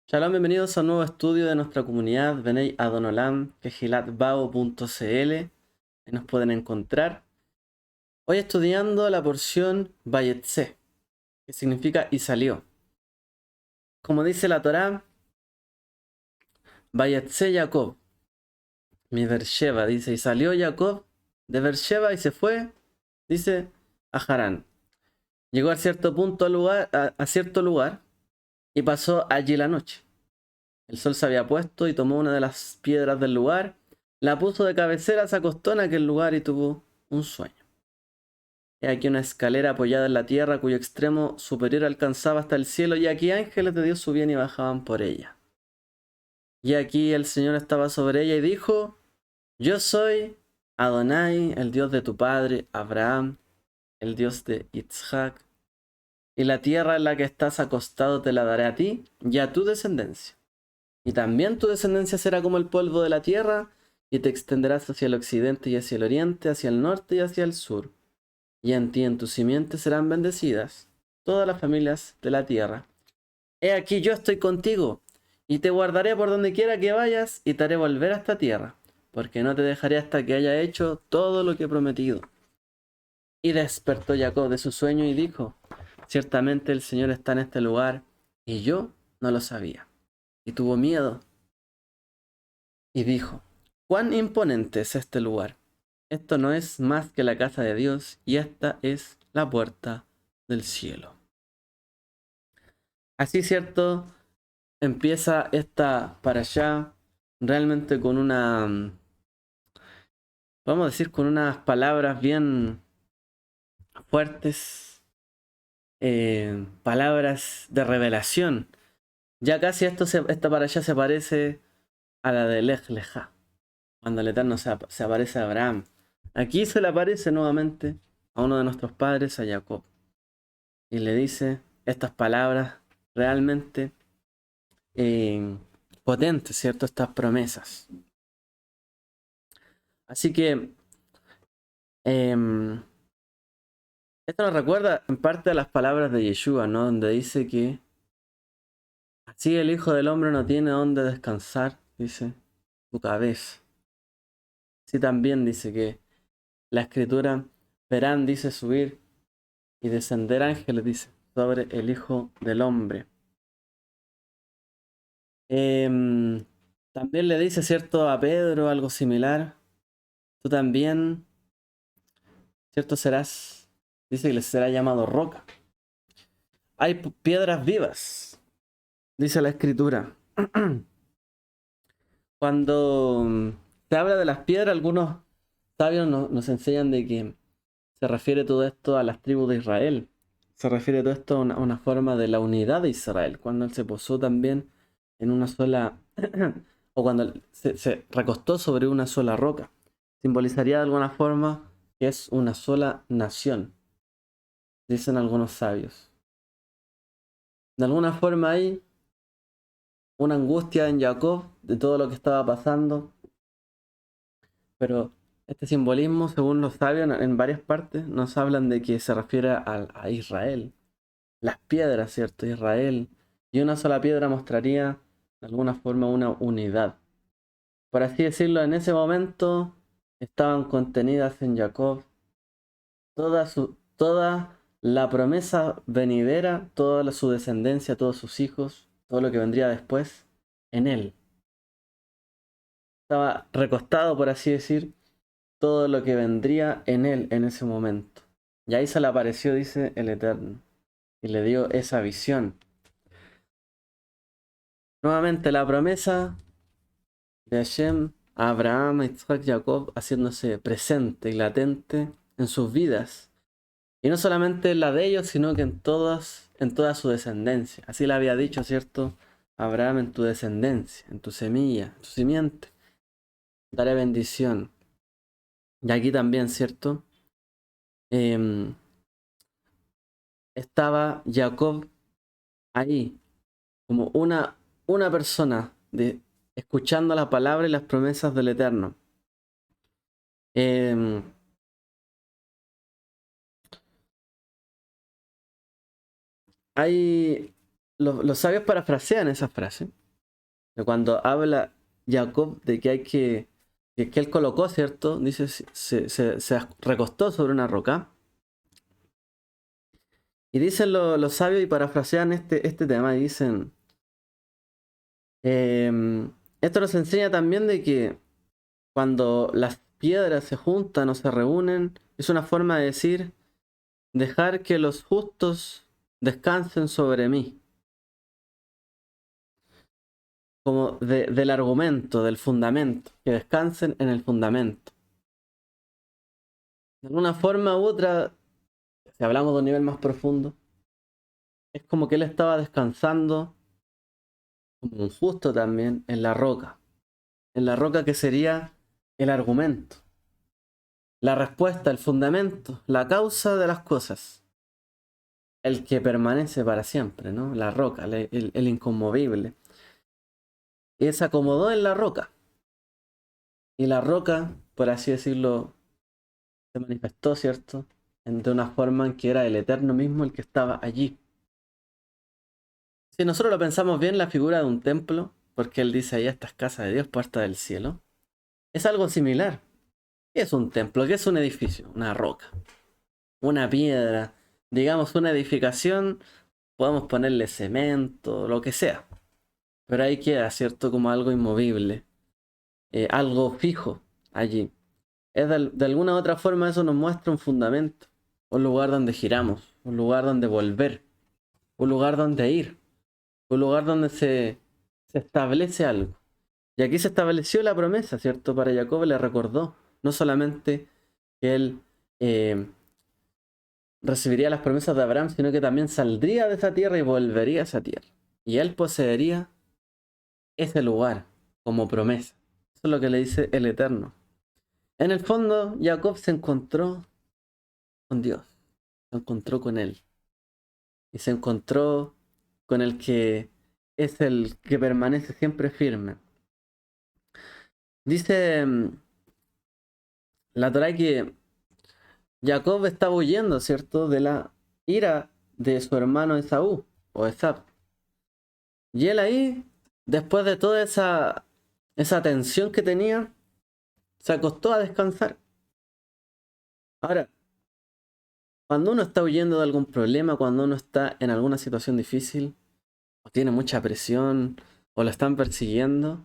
Shalom, bienvenidos a un nuevo estudio de nuestra comunidad Benei Adonolam, kehilatbao.cl. Ahí nos pueden encontrar. Hoy estudiando la porción Vayetse, que significa y salió. Como dice la Torá, Vayetse Jacob, mi Beersheba, dice, y salió Jacob de Beersheba y se fue, dice, a Harán. Llegó a cierto punto a cierto lugar y pasó allí la noche. El sol se había puesto y tomó una de las piedras del lugar, la puso de cabecera, se acostó en aquel lugar y tuvo un sueño. He aquí una escalera apoyada en la tierra cuyo extremo superior alcanzaba hasta el cielo, y aquí ángeles de Dios subían y bajaban por ella. Y aquí el Señor estaba sobre ella y dijo: Yo soy Adonai, el Dios de tu padre Abraham, el Dios de Isaac, y la tierra en la que estás acostado te la daré a ti y a tu descendencia. Y también tu descendencia será como el polvo de la tierra, y te extenderás hacia el occidente y hacia el oriente, hacia el norte y hacia el sur. Y en ti, en tu simiente, serán bendecidas todas las familias de la tierra. He aquí yo estoy contigo, y te guardaré por donde quiera que vayas, y te haré volver a esta tierra, porque no te dejaré hasta que haya hecho todo lo que he prometido. Y despertó Jacob de su sueño y dijo: Ciertamente el Señor está en este lugar, y yo no lo sabía. Y tuvo miedo y dijo: Cuán imponente es este lugar. Esto no es más que la casa de Dios, y esta es la puerta del cielo. Así, cierto, empieza esta para allá realmente con vamos a decir, con unas palabras bien fuertes, palabras de revelación. Ya casi esta para allá se parece a la de Lej Lejá, cuando el Eterno se aparece a Abraham. Aquí se le aparece nuevamente a uno de nuestros padres, a Jacob, y le dice estas palabras realmente eh, potentes, ¿cierto? Estas promesas. Así que eh, esto nos recuerda en parte a las palabras de Yeshua, ¿no? Donde dice que así el Hijo del Hombre no tiene dónde descansar, dice, su cabeza. Así también dice que la escritura verán, dice, subir y descender ángeles, dice, sobre el Hijo del Hombre. También le dice, ¿cierto?, a Pedro algo similar. Tú también, ¿cierto?, serás, dice que le será llamado roca. Hay piedras vivas, dice la escritura. Cuando se habla de las piedras, algunos sabios nos enseñan de que se refiere todo esto a las tribus de Israel. Se refiere todo esto a una forma de la unidad de Israel, cuando él se posó también en una sola, o cuando se recostó sobre una sola roca. Simbolizaría de alguna forma que es una sola nación, dicen algunos sabios. De alguna forma hay una angustia en Jacob de todo lo que estaba pasando, pero este simbolismo, según los sabios, en varias partes nos hablan de que se refiere a Israel. Las piedras, ¿cierto? Israel. Y una sola piedra mostraría de alguna forma una unidad. Por así decirlo, en ese momento estaban contenidas en Jacob toda la promesa venidera, su descendencia, todos sus hijos, todo lo que vendría después, en él. Estaba recostado, por así decir, todo lo que vendría en él en ese momento. Y ahí se le apareció, dice el Eterno, y le dio esa visión. Nuevamente la promesa de Hashem a Abraham, Isaac, Jacob, haciéndose presente y latente en sus vidas. Y no solamente en la de ellos, sino que en toda su descendencia. Así le había dicho, ¿cierto? Abraham, en tu descendencia, en tu semilla, en tu simiente, daré bendición. Y aquí también, ¿cierto? Em, Estaba Jacob ahí, como una persona, escuchando la palabra y las promesas del Eterno. Em, hay los sabios parafrasean esa frase, de cuando habla Jacob de que hay que él colocó, ¿cierto? Dice, se recostó sobre una roca. Y dicen los sabios y parafrasean este tema y dicen, esto nos enseña también de que cuando las piedras se juntan o se reúnen, es una forma de decir, dejar que los justos descansen sobre mí. Como del argumento, del fundamento, que descansen en el fundamento. De alguna forma u otra, si hablamos de un nivel más profundo, es como que él estaba descansando, como un justo también, en la roca que sería el argumento, la respuesta, el fundamento, la causa de las cosas, el que permanece para siempre, ¿no? La roca, el inconmovible. Y él se acomodó en la roca, y la roca, por así decirlo, se manifestó, ¿cierto? De una forma en que era el Eterno mismo el que estaba allí. Si nosotros lo pensamos bien, la figura de un templo, porque él dice ahí, esta es casa de Dios, puerta del cielo, es algo similar. ¿Qué es un templo? ¿Qué es un edificio? Una roca, una piedra, digamos una edificación, podemos ponerle cemento, lo que sea. Pero ahí queda, ¿cierto? Como algo inmovible, algo fijo allí. De alguna u otra forma eso nos muestra un fundamento, un lugar donde giramos, un lugar donde volver, un lugar donde ir, un lugar donde se establece algo. Y aquí se estableció la promesa, ¿cierto? Para Jacob le recordó no solamente que él recibiría las promesas de Abraham, sino que también saldría de esa tierra y volvería a esa tierra. Y él poseería ese lugar como promesa. Eso es lo que le dice el Eterno. En el fondo, Jacob se encontró con Dios, se encontró con él. Y se encontró con el que es el que permanece siempre firme. Dice la Torá que Jacob estaba huyendo, ¿cierto? De la ira de su hermano Esaú o Esab. Y él ahí, después de toda esa tensión que tenía, se acostó a descansar. Ahora, cuando uno está huyendo de algún problema, cuando uno está en alguna situación difícil, o tiene mucha presión, o lo están persiguiendo,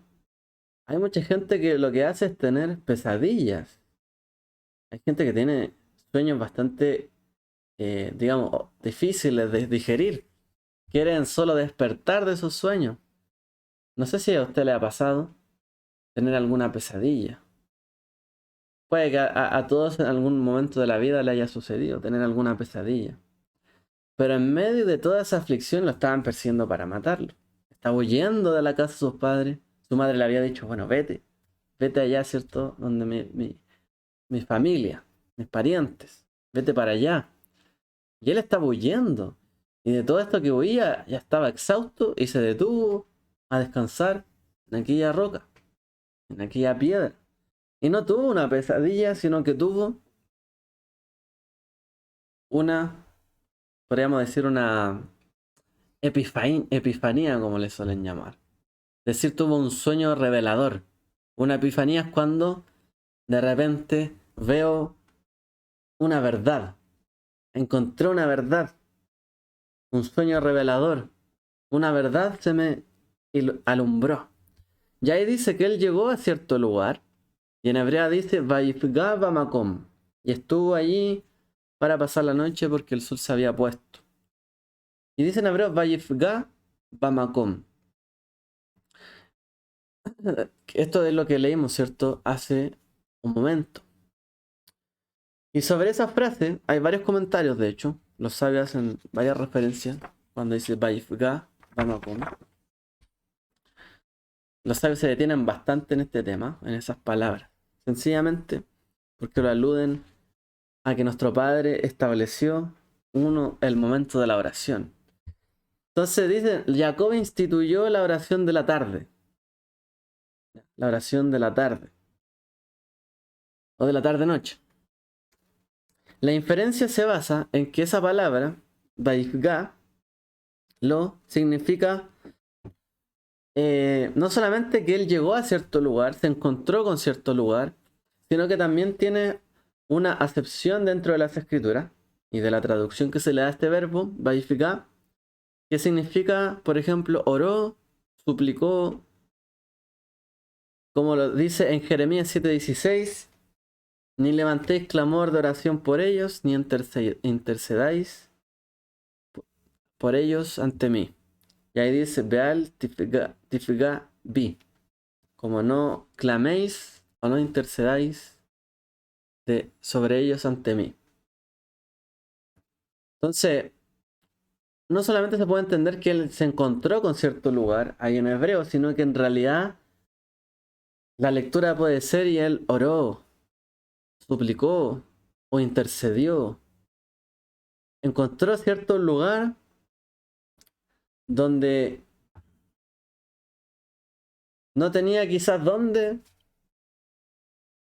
hay mucha gente que lo que hace es tener pesadillas. Hay gente que tiene sueños bastante, digamos, difíciles de digerir. Quieren solo despertar de esos sueños. No sé si a usted le ha pasado tener alguna pesadilla. Puede que a todos en algún momento de la vida le haya sucedido tener alguna pesadilla. Pero en medio de toda esa aflicción lo estaban persiguiendo para matarlo. Estaba huyendo de la casa de sus padres. Su madre le había dicho, bueno, vete allá, ¿cierto? Donde mi familia, mis parientes, vete para allá. Y él estaba huyendo. Y de todo esto que huía, ya estaba exhausto y se detuvo a descansar en aquella roca, en aquella piedra. Y no tuvo una pesadilla, sino que tuvo una, podríamos decir, una epifanía, como le suelen llamar. Es decir, tuvo un sueño revelador. Una epifanía es cuando de repente veo una verdad. Encontré una verdad. Un sueño revelador. Una verdad se me alumbró. Y ahí dice que él llegó a cierto lugar. Y en hebrea dice Vaifga Bamakom. Y estuvo allí para pasar la noche porque el sol se había puesto. Y dice en hebreo Vaifga Bamakom. Esto es lo que leímos, ¿cierto? Hace un momento. Y sobre esa frase hay varios comentarios, de hecho. Los sabios hacen varias referencias cuando dice Vaifga Bamakom. Los sabios se detienen bastante en este tema, en esas palabras. Sencillamente porque lo aluden a que nuestro Padre estableció el momento de la oración. Entonces dice, Jacob instituyó la oración de la tarde. La oración de la tarde. O de la tarde-noche. La inferencia se basa en que esa palabra, Vaifga, Lo significa no solamente que él llegó a cierto lugar, se encontró con cierto lugar, sino que también tiene una acepción dentro de las escrituras y de la traducción que se le da a este verbo, vaifiká, que significa, por ejemplo, oró, suplicó, como lo dice en Jeremías 7:16, ni levantéis clamor de oración por ellos, ni intercedáis por ellos ante mí. Y ahí dice, Beal tifigá bi, como no claméis o no intercedáis sobre ellos ante mí. Entonces, no solamente se puede entender que él se encontró con cierto lugar ahí en hebreo, sino que en realidad la lectura puede ser y él oró, suplicó o intercedió. Encontró cierto lugar donde no tenía quizás dónde,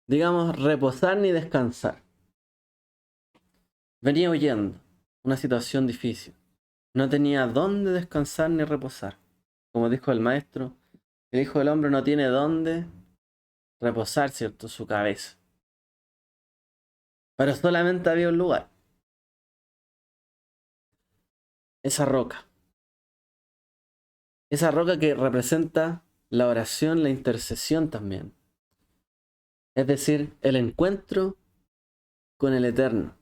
digamos, reposar ni descansar. Venía huyendo, una situación difícil. No tenía dónde descansar ni reposar. Como dijo el maestro, el Hijo del Hombre no tiene dónde reposar, ¿cierto? Su cabeza. Pero solamente había un lugar. Esa roca. Esa roca que representa la oración, la intercesión también. Es decir, el encuentro con el Eterno.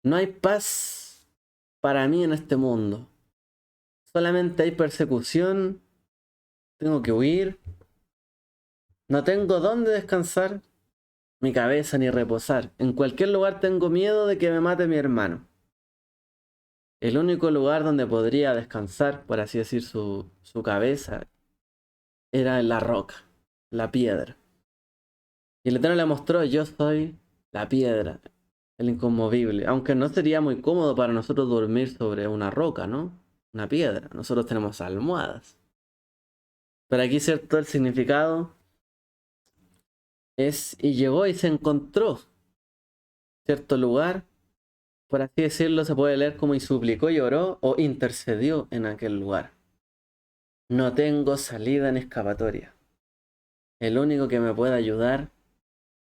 No hay paz para mí en este mundo. Solamente hay persecución. Tengo que huir. No tengo dónde descansar mi cabeza ni reposar. En cualquier lugar tengo miedo de que me mate mi hermano. El único lugar donde podría descansar, por así decir, su cabeza, era en la roca, la piedra. Y el Eterno le mostró, yo soy la piedra, el inconmovible. Aunque no sería muy cómodo para nosotros dormir sobre una roca, ¿no? Una piedra. Nosotros tenemos almohadas. Pero aquí, cierto, el significado es, y llegó y se encontró cierto lugar, por así decirlo, se puede leer como y suplicó y oró o intercedió en aquel lugar. No tengo salida en escapatoria. El único que me puede ayudar,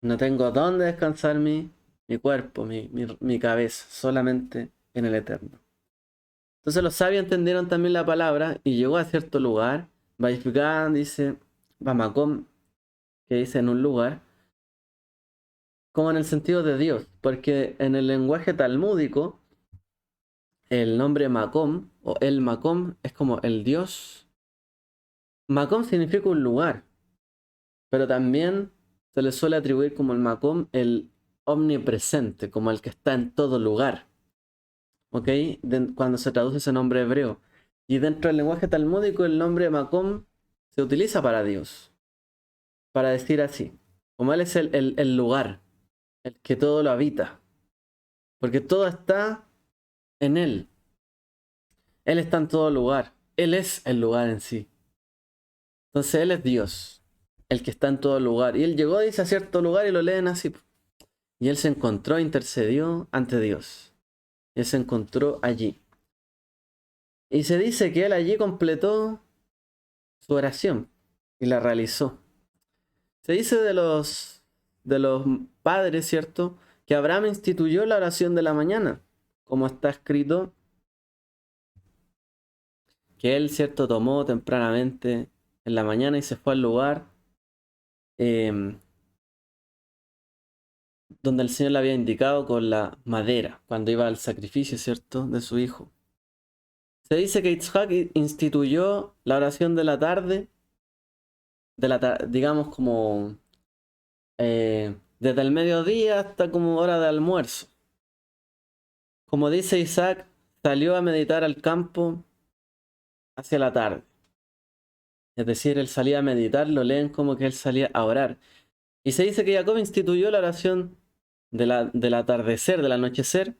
no tengo dónde descansar mi cuerpo, mi cabeza, solamente en el Eterno. Entonces los sabios entendieron también la palabra y llegó a cierto lugar. Vaifiká dice, Bamakom, que dice en un lugar, como en el sentido de Dios, porque en el lenguaje talmúdico, el nombre Makom o el Makom es como el Dios. Makom significa un lugar, pero también se le suele atribuir como el Makom el omnipresente, como el que está en todo lugar. ¿Ok? Cuando se traduce ese nombre hebreo. Y dentro del lenguaje talmúdico el nombre Makom se utiliza para Dios. Para decir así. Como Él es el lugar. El que todo lo habita. Porque todo está en Él. Él está en todo lugar. Él es el lugar en sí. Entonces Él es Dios. El que está en todo lugar. Y Él llegó, dice, a cierto lugar y lo leen así. Y Él se encontró, intercedió ante Dios. Él se encontró allí. Y se dice que Él allí completó su oración y la realizó. Se dice de los padres, ¿cierto? Que Abraham instituyó la oración de la mañana, como está escrito, que él, ¿cierto? Tomó tempranamente en la mañana y se fue al lugar donde el Señor le había indicado con la madera, cuando iba al sacrificio, ¿cierto? De su hijo. Se dice que Yitzhak instituyó la oración de la tarde, digamos como desde el mediodía hasta como hora de almuerzo. Como dice Isaac, salió a meditar al campo hacia la tarde. Es decir, él salía a meditar, lo leen como que él salía a orar. Y se dice que Jacob instituyó la oración del atardecer, del anochecer,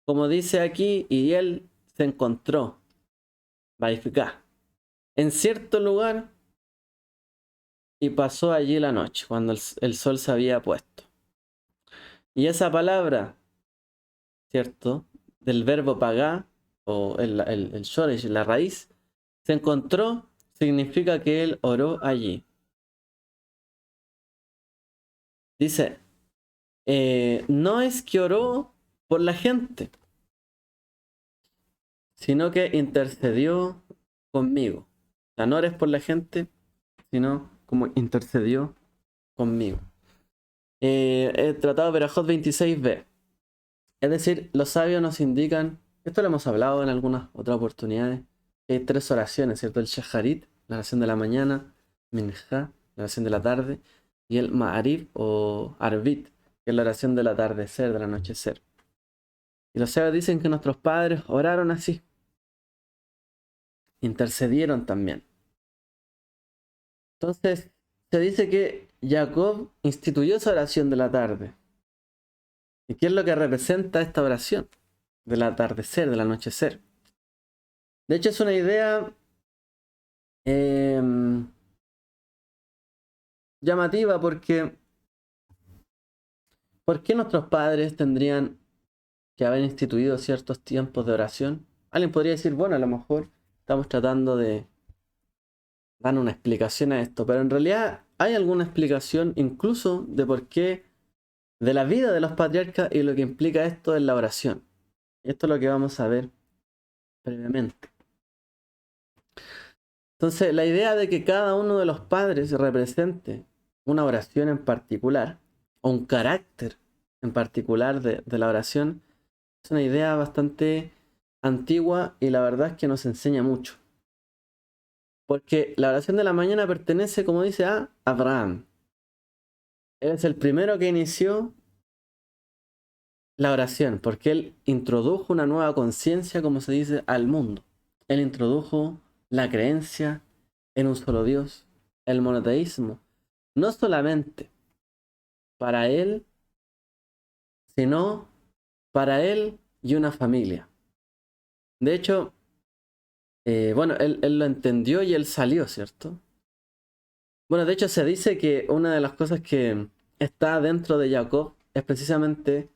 como dice aquí, y él se encontró, Vaifiká, en cierto lugar y pasó allí la noche, cuando el sol se había puesto. Y esa palabra, ¿cierto? Del verbo pagá o el shoresh, la raíz, se encontró, significa que él oró allí. Dice, no es que oró por la gente, sino que intercedió conmigo. O sea, no eres por la gente, sino como intercedió conmigo. El Tratado de Berajot 26b. Es decir, los sabios nos indican, esto lo hemos hablado en algunas otras oportunidades, que hay tres oraciones, ¿cierto? El Shacharit, la oración de la mañana, Minjá, la oración de la tarde, y el Ma'arib o Arbit, que es la oración del atardecer, del anochecer. Y los sabios dicen que nuestros padres oraron así, intercedieron también. Entonces, se dice que Jacob instituyó esa oración de la tarde. ¿Y qué es lo que representa esta oración? Del atardecer, del anochecer. De hecho, es una idea llamativa porque ¿por qué nuestros padres tendrían que haber instituido ciertos tiempos de oración? Alguien podría decir, bueno, a lo mejor estamos tratando de dar una explicación a esto, pero en realidad hay alguna explicación incluso de por qué, de la vida de los patriarcas y lo que implica esto en la oración. Esto es lo que vamos a ver previamente. Entonces, la idea de que cada uno de los padres represente una oración en particular, o un carácter en particular de la oración, es una idea bastante antigua y la verdad es que nos enseña mucho. Porque la oración de la mañana pertenece, como dice, a Abraham. Él es el primero que inició la oración, porque él introdujo una nueva conciencia, como se dice, al mundo. Él introdujo la creencia en un solo Dios, el monoteísmo, no solamente para él, sino para él y una familia. De hecho, bueno, él lo entendió y él salió, ¿cierto? Bueno, de hecho se dice que una de las cosas que está dentro de Jacob es precisamente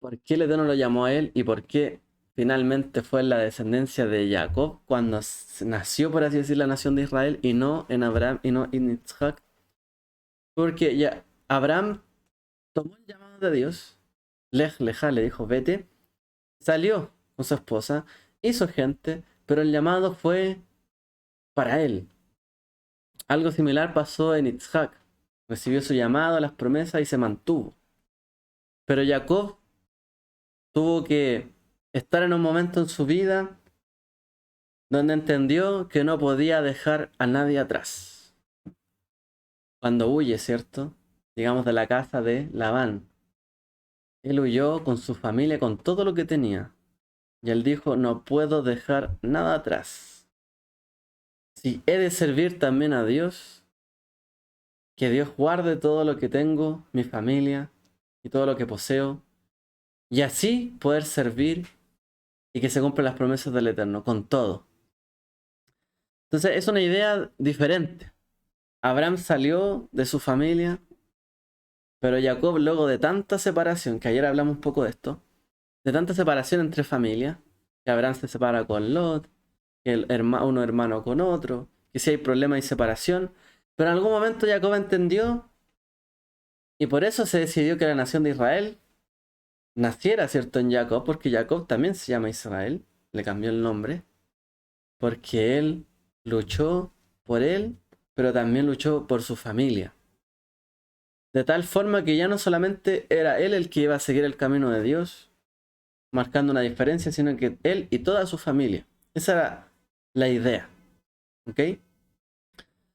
por qué el Eterno lo llamó a él y por qué finalmente fue en la descendencia de Jacob cuando nació, por así decir, la nación de Israel y no en Abraham y no en Isaac. Porque ya Abraham tomó el llamado de Dios, Lej Leja, le dijo, vete, salió con su esposa, hizo gente, pero el llamado fue para él. Algo similar pasó en Isaac. Recibió su llamado, las promesas y se mantuvo. Pero Jacob tuvo que estar en un momento en su vida donde entendió que no podía dejar a nadie atrás. Cuando huye, ¿cierto? Digamos de la casa de Labán. Él huyó con su familia, con todo lo que tenía. Y él dijo, no puedo dejar nada atrás. Si he de servir también a Dios, que Dios guarde todo lo que tengo, mi familia y todo lo que poseo, y así poder servir y que se cumplan las promesas del Eterno, con todo. Entonces es una idea diferente. Abraham salió de su familia, pero Jacob luego de tanta separación, que ayer hablamos un poco de esto, de tanta separación entre familias, que Abraham se separa con Lot, que uno hermano con otro, que si hay problemas y separación, pero en algún momento Jacob entendió y por eso se decidió que la nación de Israel naciera, ¿cierto?, en Jacob, porque Jacob también se llama Israel, le cambió el nombre, porque él luchó por él, pero también luchó por su familia. De tal forma que ya no solamente era él el que iba a seguir el camino de Dios, marcando una diferencia, sino que él y toda su familia. Esa era la idea. ¿Ok?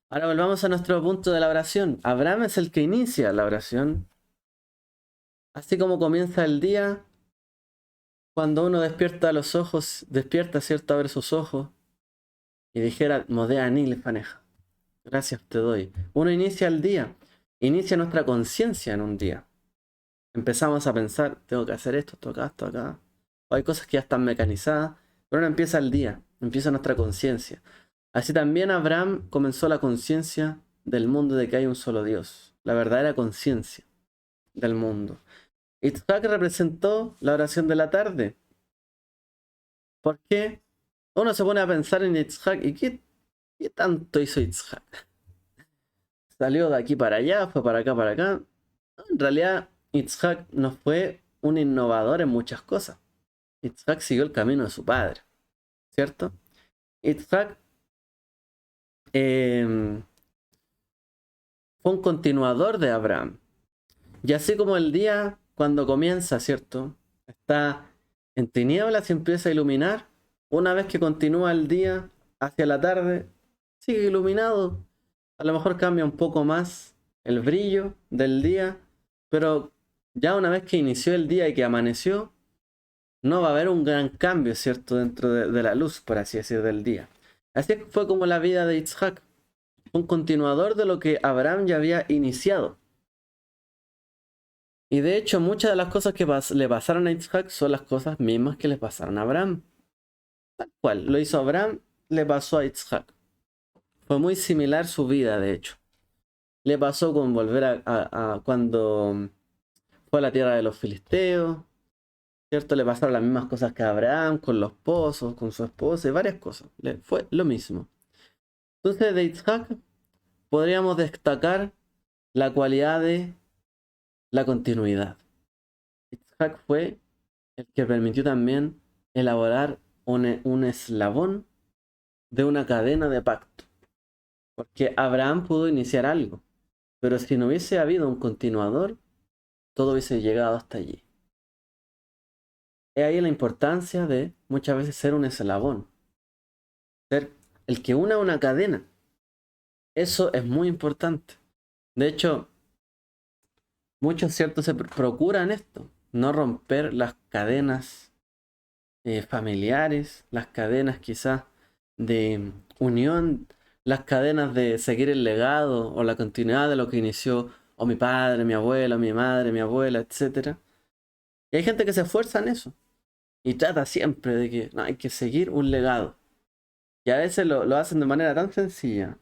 Ahora volvamos a nuestro punto de la oración. Abraham es el que inicia la oración. Así como comienza el día, cuando uno despierta los ojos, despierta, ¿cierto?, abre sus ojos y dijera, Modea Anil Faneja. Gracias te doy. Uno inicia el día, inicia nuestra conciencia en un día. Empezamos a pensar, tengo que hacer esto acá, esto acá. O hay cosas que ya están mecanizadas, pero uno empieza el día, empieza nuestra conciencia. Así también Abraham comenzó la conciencia del mundo de que hay un solo Dios, la verdadera conciencia del mundo. Isaac representó la oración de la tarde, Porque uno se pone a pensar en Yitzhak y ¿qué tanto hizo Yitzhak? Salió de aquí para allá, fue para acá, para acá. No, en realidad, Yitzhak no fue un innovador en muchas cosas. Yitzhak siguió el camino de su padre, ¿cierto? Yitzhak eh, fue un continuador de Abraham. Y así como el día, cuando comienza, ¿cierto? Está en tinieblas y empieza a iluminar. Una vez que continúa el día hacia la tarde, sigue iluminado. A lo mejor cambia un poco más el brillo del día, pero ya una vez que inició el día y que amaneció, no va a haber un gran cambio, ¿cierto? Dentro de la luz, por así decir, del día. Así fue como la vida de Yitzhak, un continuador de lo que Abraham ya había iniciado. Y de hecho, muchas de las cosas que le pasaron a Yitzhak son las cosas mismas que le pasaron a Abraham. Tal cual, lo hizo Abraham, le pasó a Yitzhak. Fue muy similar su vida, de hecho. Le pasó con volver a cuando fue a la tierra de los filisteos, ¿cierto? Le pasaron las mismas cosas que a Abraham, con los pozos, con su esposa y varias cosas. Fue lo mismo. Entonces, de Yitzhak podríamos destacar la cualidad de la continuidad. Yitzhak fue el que permitió también elaborar un eslabón de una cadena de pacto. Porque Abraham pudo iniciar algo, pero si no hubiese habido un continuador, todo hubiese llegado hasta allí. Es ahí la importancia de muchas veces ser un eslabón, ser el que una una cadena. Eso es muy importante. De hecho, muchos ciertos se procuran esto, no romper las cadenas familiares, las cadenas quizás de unión, las cadenas de seguir el legado o la continuidad de lo que inició o mi padre, mi abuelo, mi madre, mi abuela, etc. Y hay gente que se esfuerza en eso y trata siempre de que no, hay que seguir un legado. Y a veces lo hacen de manera tan sencilla.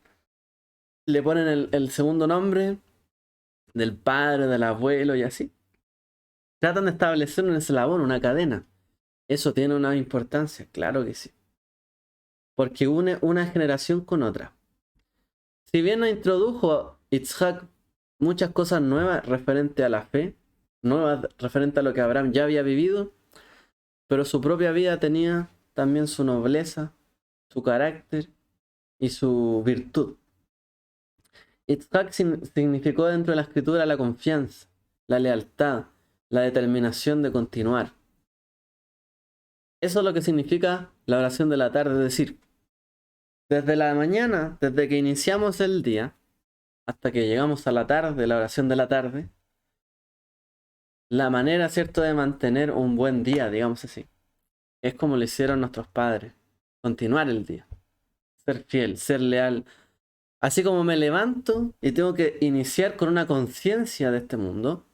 Le ponen el segundo nombre del padre, del abuelo y así. Tratan de establecer un eslabón, una cadena. Eso tiene una importancia, claro que sí. Porque une una generación con otra. Si bien nos introdujo Itzhak muchas cosas nuevas referente a la fe, nuevas referente a lo que Abraham ya había vivido, pero su propia vida tenía también su nobleza, su carácter y su virtud. Itzhak significó dentro de la escritura la confianza, la lealtad, la determinación de continuar. Eso es lo que significa la oración de la tarde, es decir, desde la mañana, desde que iniciamos el día, hasta que llegamos a la tarde, la oración de la tarde, la manera, ¿cierto?, de mantener un buen día, digamos así, es como lo hicieron nuestros padres, continuar el día, ser fiel, ser leal. Así como me levanto y tengo que iniciar con una conciencia de este mundo,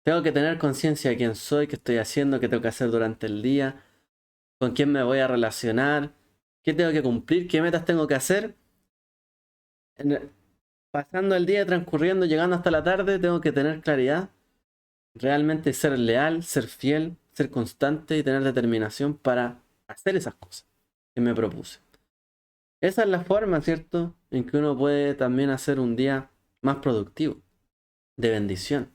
tengo que tener conciencia de quién soy, qué estoy haciendo, qué tengo que hacer durante el día, con quién me voy a relacionar, qué tengo que cumplir, qué metas tengo que hacer. Pasando el día, transcurriendo, llegando hasta la tarde, tengo que tener claridad, realmente ser leal, ser fiel, ser constante y tener determinación para hacer esas cosas que me propuse. Esa es la forma, ¿cierto?, en que uno puede también hacer un día más productivo, de bendición.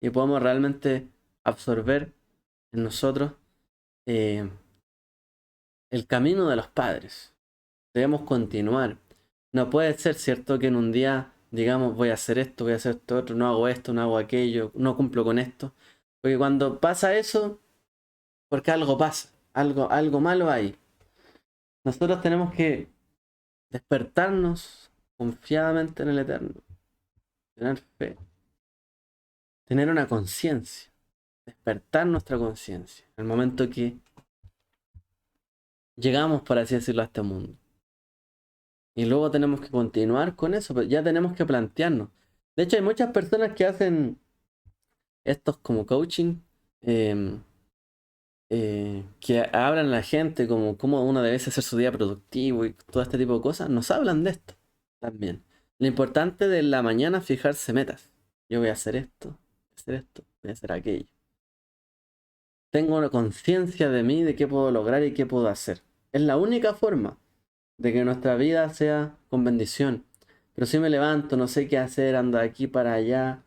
Y podemos realmente absorber en nosotros eh, el camino de los padres. Debemos continuar. No puede ser, ¿cierto?, que en un día digamos voy a hacer esto, voy a hacer esto otro, no hago esto, no hago aquello, no cumplo con esto. Porque cuando pasa eso, porque algo pasa, algo malo hay. Nosotros tenemos que despertarnos confiadamente en el Eterno, tener fe, tener una conciencia, despertar nuestra conciencia, en el momento que llegamos, por así decirlo, a este mundo. Y luego tenemos que continuar con eso, pero ya tenemos que plantearnos. De hecho, hay muchas personas que hacen estos como coaching, eh, que hablan a la gente como cómo uno debe hacer su día productivo y todo este tipo de cosas. Nos hablan de esto también. Lo importante de la mañana es fijarse metas. Yo voy a hacer esto, voy a hacer esto, voy a hacer aquello. tengo una conciencia de mí, de qué puedo lograr y qué puedo hacer. Es la única forma de que nuestra vida sea con bendición. Pero si me levanto, no sé qué hacer, ando de aquí para allá,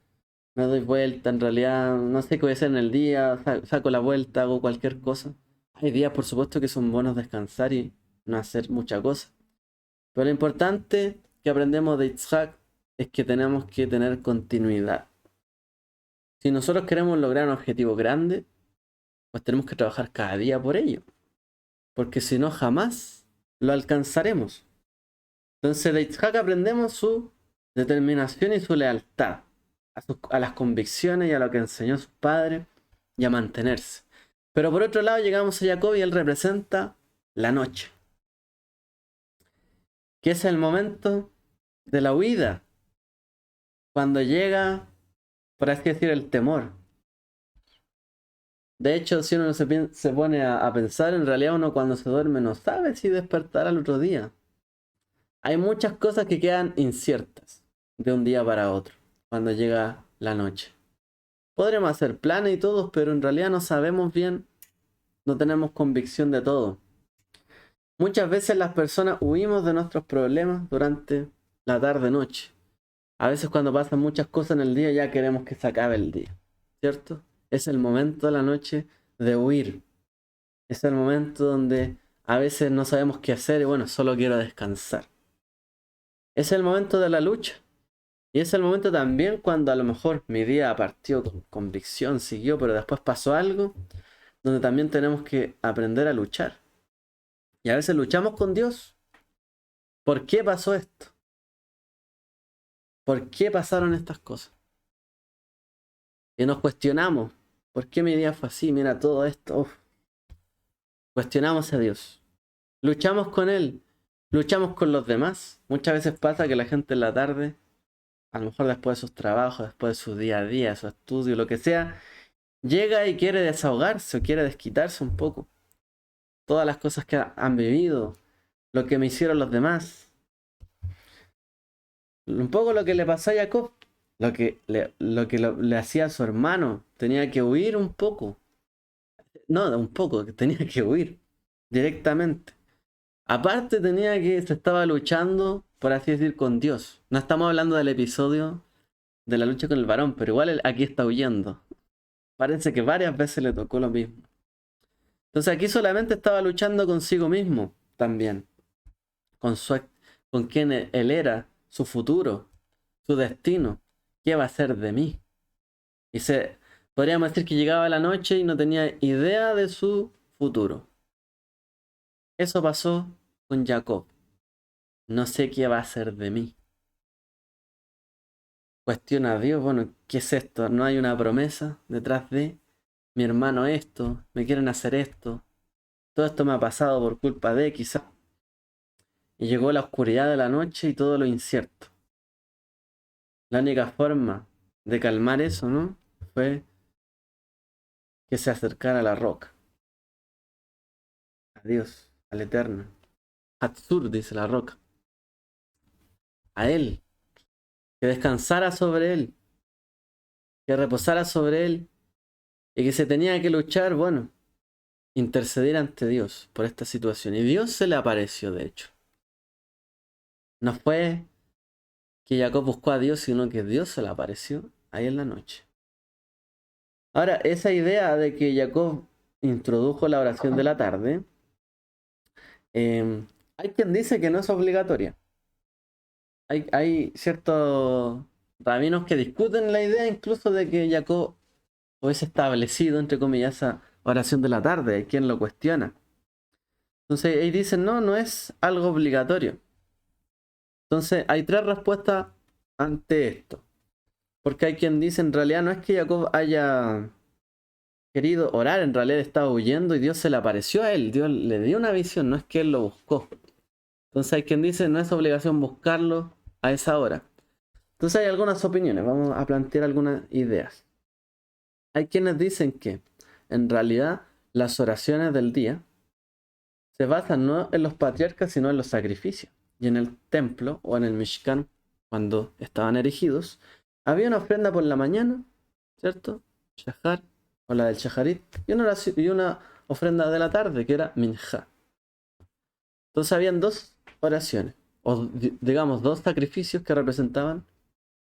me doy vuelta, en realidad no sé qué voy a hacer en el día, saco la vuelta, hago cualquier cosa. Hay días, por supuesto, que son buenos descansar y no hacer mucha cosa. Pero lo importante que aprendemos de Itzhak es que tenemos que tener continuidad. Si nosotros queremos lograr un objetivo grande, pues tenemos que trabajar cada día por ello. Porque si no, jamás lo alcanzaremos. Entonces de Itzhak aprendemos su determinación y su lealtad a las convicciones y a lo que enseñó su padre y a mantenerse. Pero por otro lado llegamos a Jacob y él representa la noche, que es el momento de la huida, cuando llega, por así decir, el temor. De hecho, si uno se pone a pensar, en realidad uno cuando se duerme no sabe si despertará al otro día. Hay muchas cosas que quedan inciertas de un día para otro, cuando llega la noche. Podremos hacer planes y todo, pero en realidad no sabemos bien, no tenemos convicción de todo. Muchas veces las personas huimos de nuestros problemas durante la tarde-noche. A veces cuando pasan muchas cosas en el día ya queremos que se acabe el día, ¿cierto? Es el momento de la noche de huir. Es el momento donde a veces no sabemos qué hacer y bueno, solo quiero descansar. Es el momento de la lucha. Y es el momento también cuando a lo mejor mi día partió con convicción, siguió, pero después pasó algo donde también tenemos que aprender a luchar. Y a veces luchamos con Dios. ¿Por qué pasó esto? ¿Por qué pasaron estas cosas? Y nos cuestionamos. ¿Por qué mi día fue así? Mira todo esto. Uf. Cuestionamos a Dios. Luchamos con Él. Luchamos con los demás. Muchas veces pasa que la gente en la tarde, a lo mejor después de sus trabajos, después de su día a día, su estudio, lo que sea, llega y quiere desahogarse o quiere desquitarse un poco. Todas las cosas que han vivido, lo que me hicieron los demás. Un poco lo que le pasó a Jacob, lo que le hacía a su hermano. Tenía que huir un poco. No, un poco, que tenía que huir directamente. Aparte se estaba luchando, por así decir, con Dios. No estamos hablando del episodio de la lucha con el varón, pero igual aquí está huyendo. Parece que varias veces le tocó lo mismo. Entonces aquí solamente estaba luchando consigo mismo también. Con con quién él era, su futuro, su destino. ¿Qué va a ser de mí? Y podríamos decir que llegaba la noche y no tenía idea de su futuro. Eso pasó con Jacob. No sé qué va a ser de mí. Cuestiona a Dios, bueno, ¿qué es esto? ¿No hay una promesa detrás de mi hermano esto? ¿Me quieren hacer esto? Todo esto me ha pasado por culpa de quizás. Y llegó la oscuridad de la noche y todo lo incierto. La única forma de calmar eso, ¿no? Fue que se acercara a la roca. A Dios, al Eterno. Hatsur, dice la roca. A Él. Que descansara sobre Él. Que reposara sobre Él. Y que se tenía que luchar, bueno, interceder ante Dios por esta situación. Y Dios se le apareció, de hecho. No fue que Jacob buscó a Dios, sino que Dios se le apareció ahí en la noche. Ahora, esa idea de que Jacob introdujo la oración de la tarde, hay quien dice que no es obligatoria. Hay ciertos rabinos que discuten la idea incluso de que Jacob hubiese establecido, entre comillas, esa oración de la tarde. Hay quien lo cuestiona. Entonces, ahí dicen, no, no es algo obligatorio. Entonces, hay tres respuestas ante esto. Porque hay quien dice, en realidad no es que Jacob haya querido orar, en realidad estaba huyendo y Dios se le apareció a él. Dios le dio una visión, no es que él lo buscó. Entonces hay quien dice, no es obligación buscarlo a esa hora. Entonces hay algunas opiniones, vamos a plantear algunas ideas. Hay quienes dicen que en realidad las oraciones del día se basan no en los patriarcas, sino en los sacrificios. Y en el templo o en el Mishkan, cuando estaban erigidos, había una ofrenda por la mañana, ¿cierto? Shahar, o la del Shaharit, y una ofrenda de la tarde, que era Minja. Entonces habían dos oraciones, o digamos dos sacrificios que representaban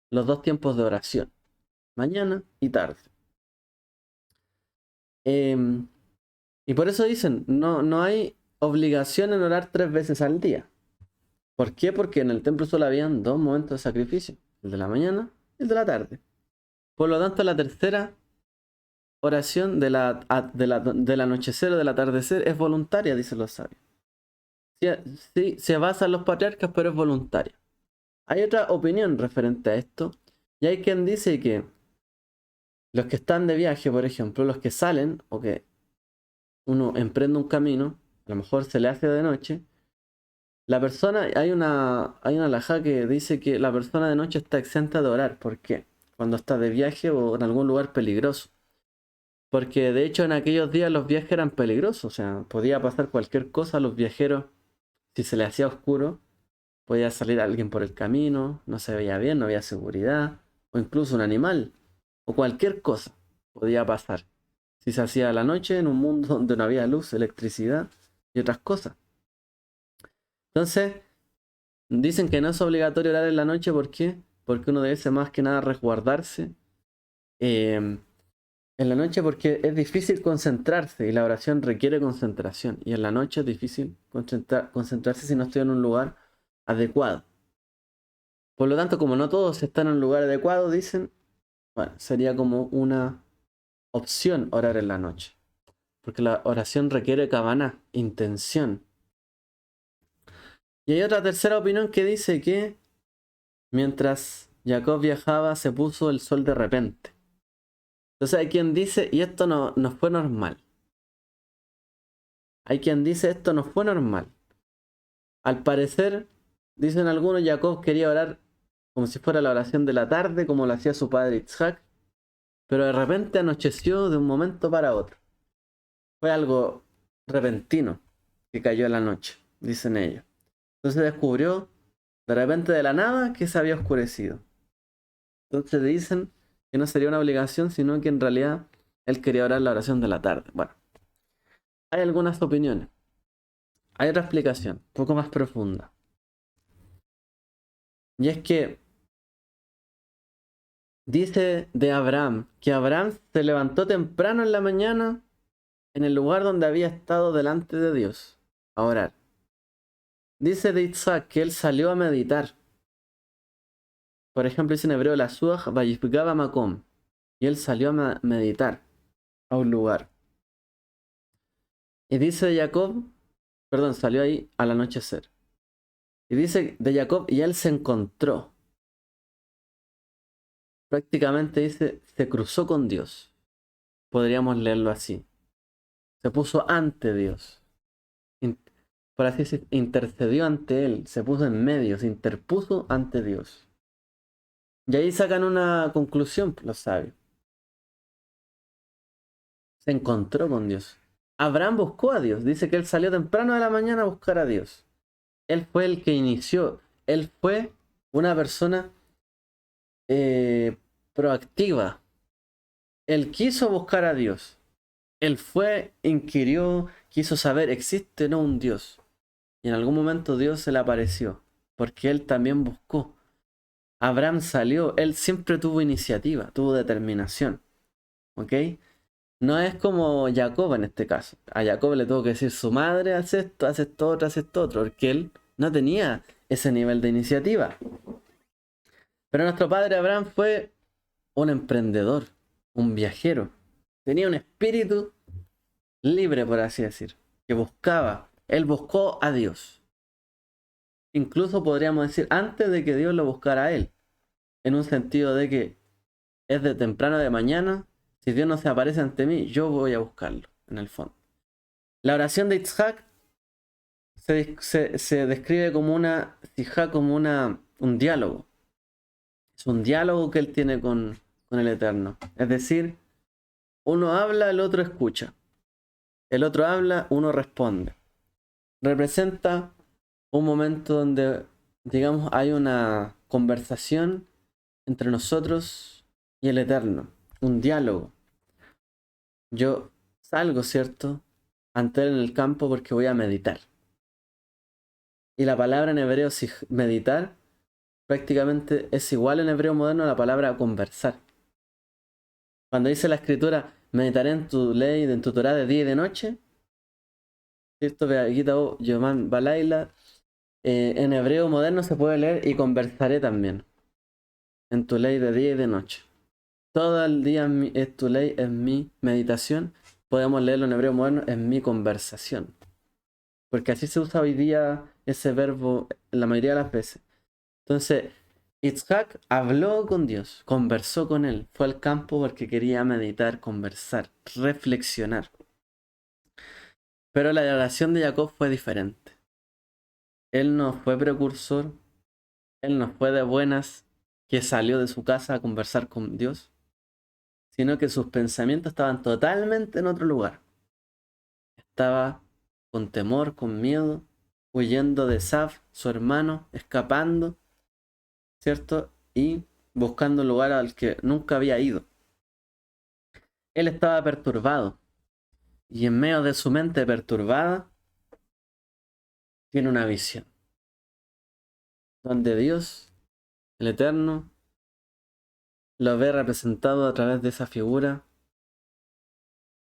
los dos tiempos de oración, mañana y tarde. Y por eso dicen, no hay obligación en orar 3 veces al día. ¿Por qué? Porque en el templo solo habían dos momentos de sacrificio, el de la mañana y el de la tarde. Por lo tanto, la tercera oración del anochecer o del atardecer es voluntaria, dicen los sabios. Sí, se basa en los patriarcas, pero es voluntaria. Hay otra opinión referente a esto, y hay quien dice que los que están de viaje, por ejemplo, los que salen o que uno emprende un camino, a lo mejor se le hace de noche, la persona, hay una halajá que dice que la persona de noche está exenta de orar. ¿Por qué? Cuando está de viaje o en algún lugar peligroso. Porque de hecho en aquellos días los viajes eran peligrosos, o sea, podía pasar cualquier cosa a los viajeros. Si se les hacía oscuro, podía salir alguien por el camino, no se veía bien, no había seguridad, o incluso un animal, o cualquier cosa podía pasar. Si se hacía a la noche en un mundo donde no había luz, electricidad y otras cosas. Entonces, dicen que no es obligatorio orar en la noche, ¿por qué? Porque uno debe más que nada resguardarse en la noche porque es difícil concentrarse y la oración requiere concentración. Y en la noche es difícil concentrarse si no estoy en un lugar adecuado. Por lo tanto, como no todos están en un lugar adecuado, dicen, bueno, sería como una opción orar en la noche. Porque la oración requiere kavaná, intención. Y hay otra tercera opinión que dice que mientras Jacob viajaba se puso el sol de repente. Entonces hay quien dice, y esto no fue normal. Hay quien dice, esto no fue normal. Al parecer, dicen algunos, Jacob quería orar como si fuera la oración de la tarde, como lo hacía su padre Isaac, pero de repente anocheció de un momento para otro. Fue algo repentino que cayó en la noche, dicen ellos. Entonces descubrió de repente de la nada que se había oscurecido. Entonces dicen que no sería una obligación, sino que en realidad él quería orar la oración de la tarde. Bueno, hay algunas opiniones. Hay otra explicación, un poco más profunda. Y es que dice de Abraham que Abraham se levantó temprano en la mañana en el lugar donde había estado delante de Dios a orar. Dice de Isaac que él salió a meditar. Por ejemplo, dice en hebreo la Suaj Vayifgaba Makom. Y él salió a meditar a un lugar. Y dice de Jacob, perdón, salió ahí al anochecer. Y dice de Jacob, y él se encontró. Prácticamente dice, se cruzó con Dios. Podríamos leerlo así. Se puso ante Dios. Por así decir, intercedió ante él. Se puso en medio, se interpuso ante Dios. Y ahí sacan una conclusión los sabios. Se encontró con Dios. Abraham buscó a Dios. Dice que él salió temprano de la mañana a buscar a Dios. Él fue el que inició. Él fue una persona proactiva. Él quiso buscar a Dios. Él fue, inquirió, quiso saber, ¿existe o no un Dios? Y en algún momento Dios se le apareció. Porque él también buscó. Abraham salió. Él siempre tuvo iniciativa, tuvo determinación. ¿Ok? No es como Jacob en este caso. A Jacob le tuvo que decir su madre, hace esto otro, hace esto otro, porque él no tenía ese nivel de iniciativa. Pero nuestro padre Abraham fue un emprendedor, un viajero. Tenía un espíritu libre, por así decir, que buscaba. Él buscó a Dios. Incluso podríamos decir antes de que Dios lo buscara a él. En un sentido de que es de temprano de mañana. Si Dios no se aparece ante mí, yo voy a buscarlo, en el fondo. La oración de Isaac se describe como un diálogo. Es un diálogo que él tiene con el Eterno. Es decir, uno habla, el otro escucha. El otro habla, uno responde. Representa un momento donde, digamos, hay una conversación entre nosotros y el Eterno. Un diálogo. yo salgo, ¿cierto?, ante él en el campo porque voy a meditar. Y la palabra en hebreo, meditar, prácticamente es igual en hebreo moderno a la palabra conversar. Cuando dice la escritura, meditaré en tu ley, en tu Torah de día y de noche, ¿cierto? Yoman Balaila, en hebreo moderno se puede leer y conversaré también en tu ley de día y de noche. Todo el día es tu ley, es mi meditación. Podemos leerlo en hebreo moderno, es mi conversación. Porque así se usa hoy día ese verbo la mayoría de las veces. Entonces, Itzhak habló con Dios, conversó con él. Fue al campo porque quería meditar, conversar, reflexionar. Pero la oración de Jacob fue diferente. Él no fue precursor, él no fue de buenas que salió de su casa a conversar con Dios, sino que sus pensamientos estaban totalmente en otro lugar. Estaba con temor, con miedo, huyendo de Saf, su hermano, escapando, ¿cierto? Y buscando un lugar al que nunca había ido. Él estaba perturbado. Y en medio de su mente perturbada, tiene una visión. Donde Dios, el Eterno, lo ve representado a través de esa figura,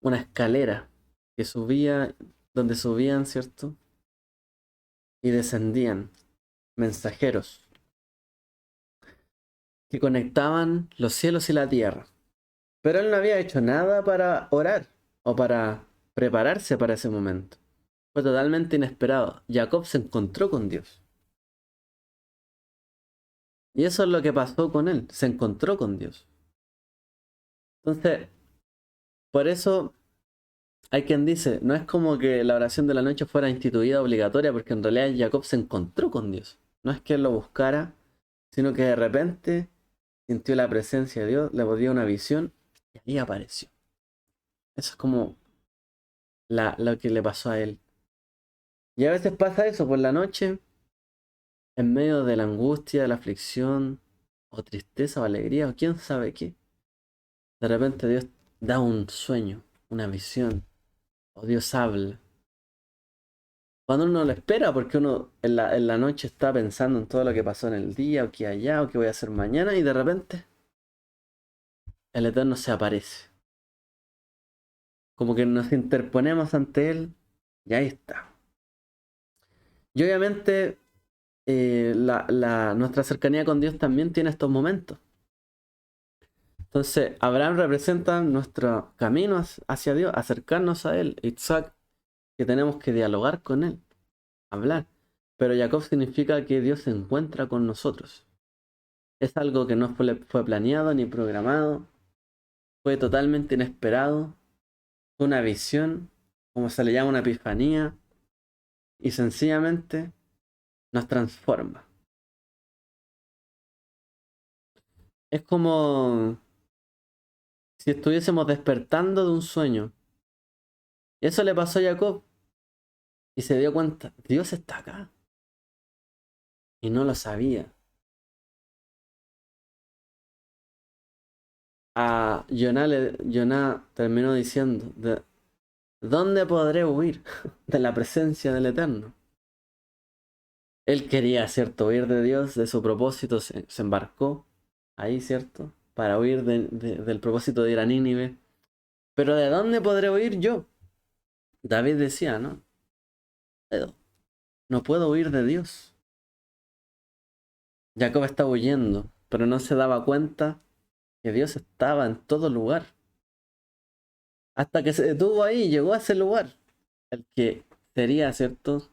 una escalera que subía, donde subían, ¿cierto? Y descendían mensajeros que conectaban los cielos y la tierra. Pero él no había hecho nada para orar o para prepararse para ese momento. Fue totalmente inesperado. Jacob se encontró con Dios. Y eso es lo que pasó con él. Se encontró con Dios. Entonces, por eso hay quien dice, no es como que la oración de la noche fuera instituida obligatoria, porque en realidad Jacob se encontró con Dios. No es que él lo buscara, sino que de repente sintió la presencia de Dios, le dio una visión y ahí apareció. Eso es como lo que le pasó a él. Y a veces pasa eso por la noche, en medio de la angustia, de la aflicción, o tristeza, o alegría, o quién sabe qué. De repente Dios da un sueño, una visión, o Dios habla. Cuando uno lo espera, porque uno en la noche está pensando en todo lo que pasó en el día, o que allá, o que voy a hacer mañana, y de repente el Eterno se aparece. Como que nos interponemos ante Él, y ahí está. Y obviamente nuestra cercanía con Dios también tiene estos momentos. Entonces, Abraham representa nuestro camino hacia Dios, acercarnos a Él. Isaac, que tenemos que dialogar con Él, hablar. Pero Jacob significa que Dios se encuentra con nosotros. Es algo que no fue planeado ni programado. Fue totalmente inesperado. Fue una visión, como se le llama una epifanía. Y sencillamente nos transforma. Es como si estuviésemos despertando de un sueño. Eso le pasó a Jacob. Y se dio cuenta, Dios está acá. Y no lo sabía. A Joná terminó diciendo, ¿de dónde podré huir de la presencia del Eterno? Él quería, ¿cierto?, huir de Dios, de su propósito, se embarcó ahí, ¿cierto?, para huir del propósito de ir a Nínive. Pero ¿de dónde podré huir yo? David decía, ¿no? No puedo huir de Dios. Jacob estaba huyendo, pero no se daba cuenta que Dios estaba en todo lugar. Hasta que se detuvo ahí y llegó a ese lugar. El que sería, ¿cierto?,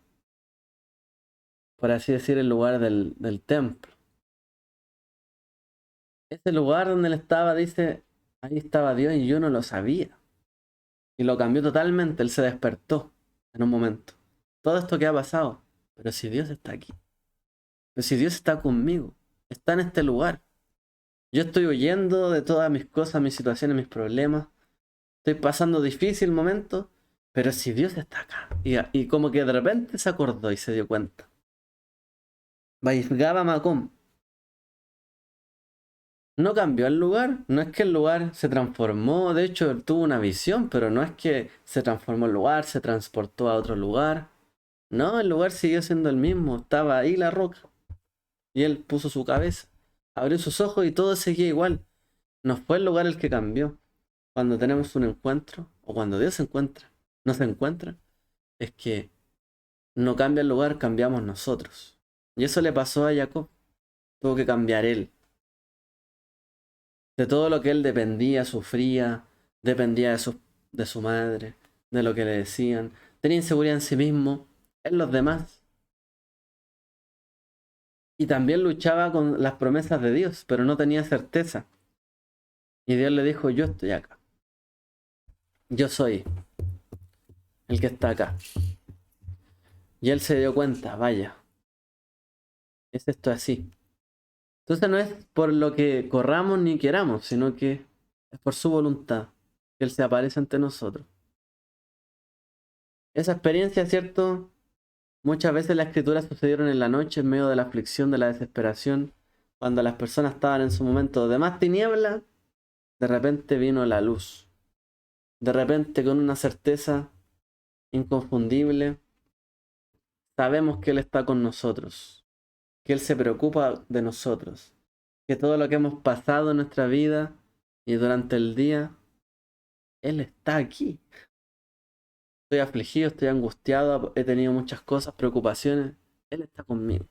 por así decir, el lugar del templo. Ese lugar donde él estaba, dice, ahí estaba Dios y yo no lo sabía. Y lo cambió totalmente, él se despertó en un momento. Todo esto que ha pasado, pero si Dios está aquí, pero si Dios está conmigo, está en este lugar. Yo estoy huyendo de todas mis cosas, mis situaciones, mis problemas. Estoy pasando difícil momento, pero si Dios está acá. Y como que de repente se acordó y se dio cuenta. Vaizgaba Macom. no cambió el lugar, no es que el lugar se transformó, de hecho él tuvo una visión, pero no es que se transformó el lugar, se transportó a otro lugar. No, el lugar siguió siendo el mismo, estaba ahí la roca. Y él puso su cabeza, abrió sus ojos y todo seguía igual. No fue el lugar el que cambió. Cuando tenemos un encuentro, o cuando Dios se encuentra, no se encuentra, es que no cambia el lugar, cambiamos nosotros. Y eso le pasó a Jacob. Tuvo que cambiar él. De todo lo que él dependía, sufría, dependía de su madre, de lo que le decían. Tenía inseguridad en sí mismo, en los demás. Y también luchaba con las promesas de Dios, pero no tenía certeza. Y Dios le dijo, yo estoy acá. Yo soy el que está acá. Y él se dio cuenta, vaya, es esto así. Entonces no es por lo que corramos ni queramos, sino que es por su voluntad que Él se aparece ante nosotros. Esa experiencia, ¿cierto? Muchas veces las escrituras sucedieron en la noche, en medio de la aflicción, de la desesperación, cuando las personas estaban en su momento de más tiniebla, de repente vino la luz. De repente, con una certeza inconfundible, sabemos que Él está con nosotros, que Él se preocupa de nosotros, que todo lo que hemos pasado en nuestra vida y durante el día, Él está aquí. Estoy afligido, estoy angustiado, he tenido muchas cosas, preocupaciones. Él está conmigo,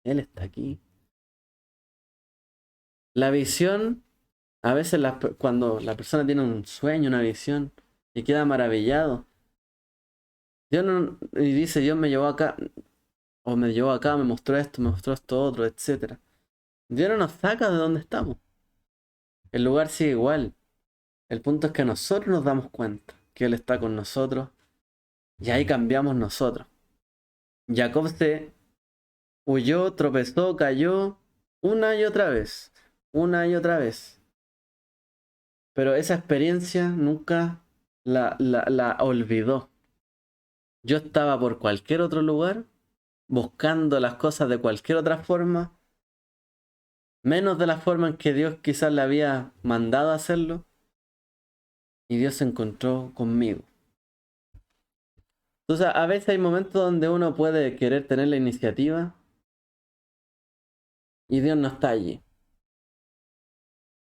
Él está aquí. La visión, a veces cuando la persona tiene un sueño, una visión, y queda maravillado, Dios no, y dice, Dios me llevó acá, o me llevó acá, me mostró esto otro, etcétera. Dios no nos saca de donde estamos. El lugar sigue igual. El punto es que nosotros nos damos cuenta que Él está con nosotros y ahí cambiamos nosotros. Jacob se huyó, tropezó, cayó una y otra vez, una y otra vez. Pero esa experiencia nunca la olvidó. Yo estaba por cualquier otro lugar, buscando las cosas de cualquier otra forma, menos de la forma en que Dios quizás le había mandado hacerlo, y Dios se encontró conmigo. Entonces, a veces hay momentos donde uno puede querer tener la iniciativa y Dios no está allí.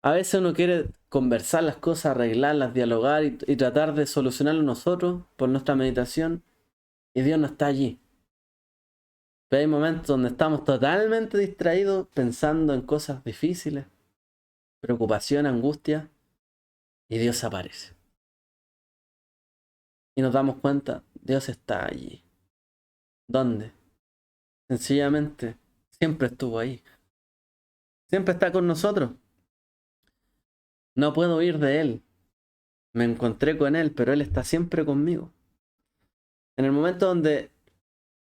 A veces uno quiere conversar las cosas, arreglarlas, dialogar y tratar de solucionarlo nosotros por nuestra meditación y Dios no está allí. Pero hay momentos donde estamos totalmente distraídos pensando en cosas difíciles, preocupación, angustia y Dios aparece. Y nos damos cuenta, Dios está allí. ¿Dónde? Sencillamente, siempre estuvo ahí. Siempre está con nosotros. No puedo huir de Él. Me encontré con Él, pero Él está siempre conmigo. En el momento donde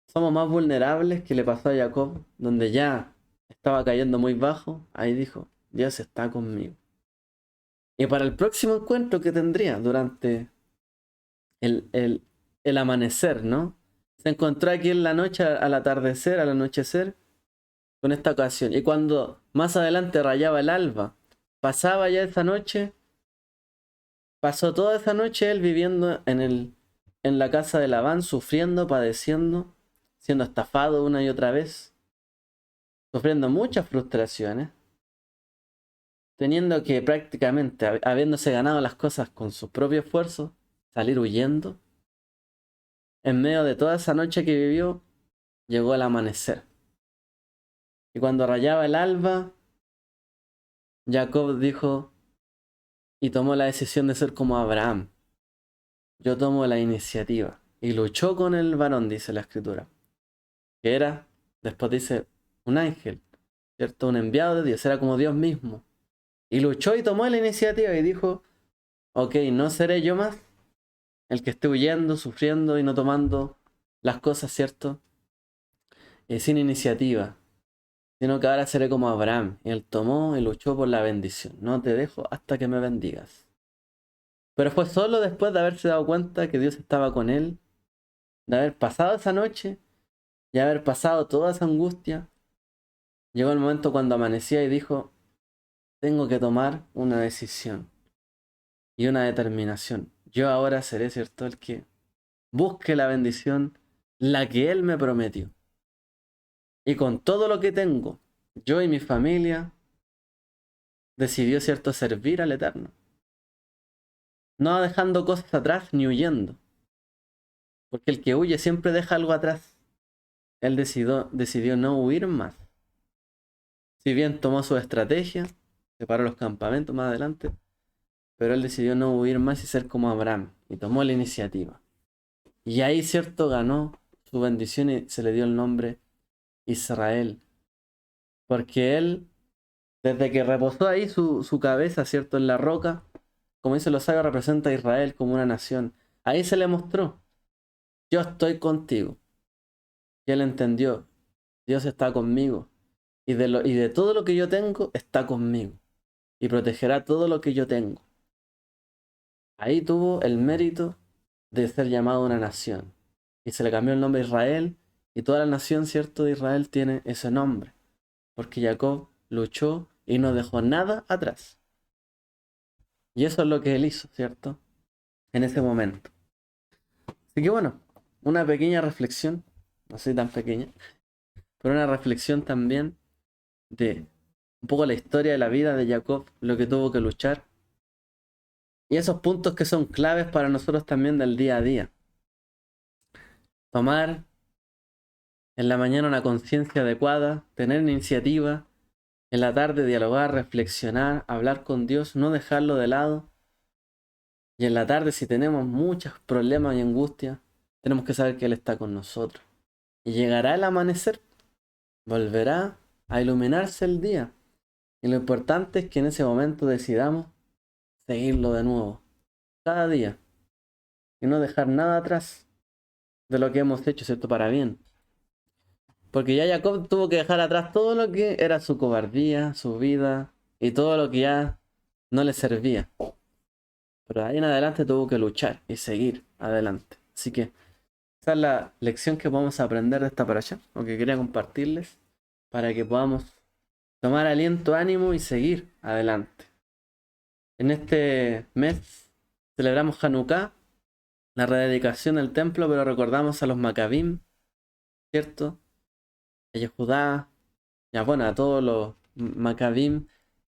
somos más vulnerables, que le pasó a Jacob, donde ya estaba cayendo muy bajo, ahí dijo, Dios está conmigo. Y para el próximo encuentro que tendría durante el, el, el amanecer, ¿no? Se encontró aquí en la noche, al atardecer, al anochecer, con esta ocasión. Y cuando más adelante rayaba el alba, pasaba ya esa noche, pasó toda esa noche él viviendo en la casa de Labán, sufriendo, padeciendo, siendo estafado una y otra vez, sufriendo muchas frustraciones, teniendo que prácticamente, habiéndose ganado las cosas con sus propios esfuerzos, salir huyendo. En medio de toda esa noche que vivió, llegó el amanecer. Y cuando rayaba el alba, Jacob dijo y tomó la decisión de ser como Abraham. Yo tomo la iniciativa. Y luchó con el varón, dice la escritura. Que era, después dice, un ángel, ¿cierto? Un enviado de Dios, era como Dios mismo. Y luchó y tomó la iniciativa y dijo, ok, no seré yo más el que esté huyendo, sufriendo y no tomando las cosas, ¿cierto? Sin iniciativa, sino que ahora seré como Abraham. Y él tomó y luchó por la bendición. No te dejo hasta que me bendigas. Pero fue solo después de haberse dado cuenta que Dios estaba con él, de haber pasado esa noche y haber pasado toda esa angustia. Llegó el momento cuando amanecía y dijo, tengo que tomar una decisión y una determinación. Yo ahora seré, ¿cierto?, el que busque la bendición, la que Él me prometió. Y con todo lo que tengo, yo y mi familia, decidió, ¿cierto?, servir al Eterno. No dejando cosas atrás ni huyendo. Porque el que huye siempre deja algo atrás. Él decidió no huir más. Si bien tomó su estrategia, separó los campamentos más adelante, pero él decidió no huir más y ser como Abraham. Y tomó la iniciativa. Y ahí, ¿cierto?, ganó su bendición y se le dio el nombre Israel. Porque él, desde que reposó ahí su cabeza, ¿cierto?, en la roca, como dicen los sabios, representa a Israel como una nación. Ahí se le mostró, yo estoy contigo. Y él entendió, Dios está conmigo. Y de todo lo que yo tengo, está conmigo. Y protegerá todo lo que yo tengo. Ahí tuvo el mérito de ser llamado una nación. Y se le cambió el nombre a Israel. Y toda la nación, ¿cierto?, de Israel tiene ese nombre. Porque Jacob luchó y no dejó nada atrás. Y eso es lo que él hizo, ¿cierto?, en ese momento. Así que bueno, una pequeña reflexión, no soy tan pequeña, pero una reflexión también de un poco la historia de la vida de Jacob, lo que tuvo que luchar, y esos puntos que son claves para nosotros también del día a día. Tomar en la mañana una conciencia adecuada, tener iniciativa, en la tarde dialogar, reflexionar, hablar con Dios, no dejarlo de lado. Y en la tarde, si tenemos muchos problemas y angustias, tenemos que saber que Él está con nosotros. Y llegará el amanecer, volverá a iluminarse el día. Y lo importante es que en ese momento decidamos seguirlo de nuevo, cada día. Y no dejar nada atrás de lo que hemos hecho, ¿cierto?, para bien. Porque ya Jacob tuvo que dejar atrás todo lo que era su cobardía, su vida y todo lo que ya no le servía. Pero de ahí en adelante tuvo que luchar y seguir adelante. Así que esa es la lección que podemos aprender de esta parasha, o que quería compartirles, para que podamos tomar aliento, ánimo y seguir adelante. En este mes celebramos Hanukkah, la rededicación del templo, pero recordamos a los Maccabim, ¿cierto? A Yehudá, y a todos los Maccabim,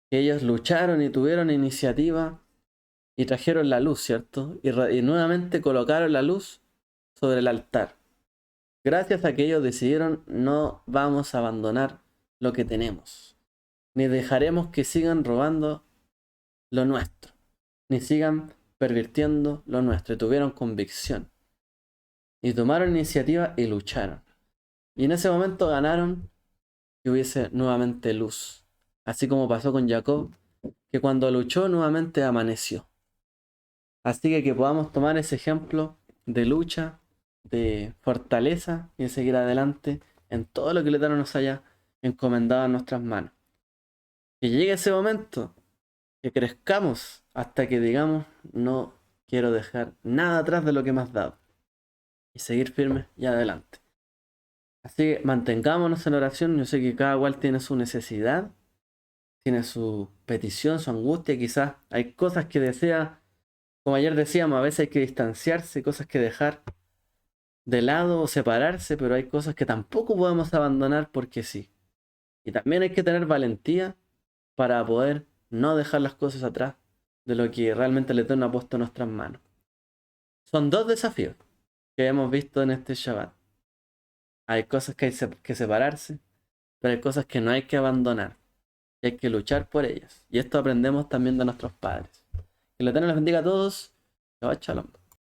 que ellos lucharon y tuvieron iniciativa y trajeron la luz, ¿cierto? Y nuevamente colocaron la luz sobre el altar. Gracias a que ellos decidieron, no vamos a abandonar lo que tenemos, ni dejaremos que sigan robando lo nuestro, ni sigan pervirtiendo lo nuestro. Y tuvieron convicción, y tomaron iniciativa y lucharon. Y en ese momento ganaron que hubiese nuevamente luz. Así como pasó con Jacob, que cuando luchó nuevamente amaneció. Así que podamos tomar ese ejemplo de lucha, de fortaleza y de seguir adelante en todo lo que el Eterno nos haya encomendado en nuestras manos. Que llegue ese momento, que crezcamos hasta que digamos, no quiero dejar nada atrás de lo que me has dado. Y seguir firmes y adelante. Así que mantengámonos en oración. Yo sé que cada cual tiene su necesidad, tiene su petición, su angustia. Quizás hay cosas que desea, como ayer decíamos, a veces hay que distanciarse, cosas que dejar de lado o separarse, pero hay cosas que tampoco podemos abandonar porque sí. Y también hay que tener valentía para poder no dejar las cosas atrás de lo que realmente el Eterno ha puesto en nuestras manos. Son dos desafíos que hemos visto en este Shabbat. Hay cosas que hay que separarse, pero hay cosas que no hay que abandonar. Y hay que luchar por ellas. Y esto aprendemos también de nuestros padres. Que el Eterno les bendiga a todos. Shabbat Shalom.